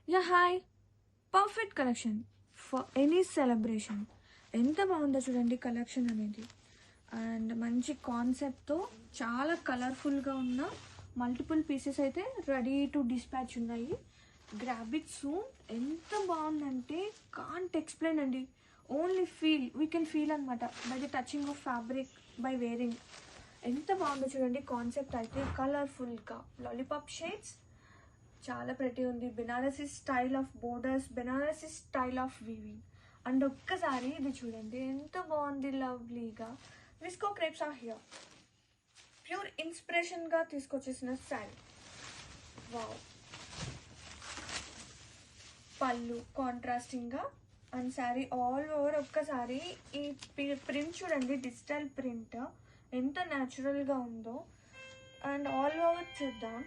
Yeah hi, perfect collection for any celebration. ఎంత బాగుందో చూడండి కలెక్షన్ అనేది. అండ్ మంచి కాన్సెప్ట్తో చాలా కలర్ఫుల్గా ఉన్న మల్టిపుల్ పీసెస్ అయితే రెడీ టు డిస్పాచ్ ఉన్నాయి. Grab it soon. ఎంత బాగుందంటే కాంట్ ఎక్స్ప్లెయిన్ అండి. Only feel, we can feel అనమాట by the touching of fabric, by wearing. ఎంత బాగుందో చూడండి కాన్సెప్ట్ అయితే. కలర్ఫుల్గా లాలీపాప్ షేడ్స్, చాలా ప్రతి ఉంది. Banarasi style of borders, Banarasi style of weaving. And ఒక్కసారి ఇది చూడండి ఎంత బాగుంది, లవ్లీగా. Viscose crepes are here. Pure ఇన్స్పిరేషన్గా తీసుకొచ్చేసిన శారీ. వావ్. పళ్ళు కాంట్రాస్టింగ్గా అండ్ శారీ ఆల్ ఓవర్. ఒక్కసారి ఈ ప్రింట్ చూడండి, డిజిటల్ ప్రింట్ ఎంత న్యాచురల్గా ఉందో. అండ్ ఆల్ ఓవర్ చూద్దాం.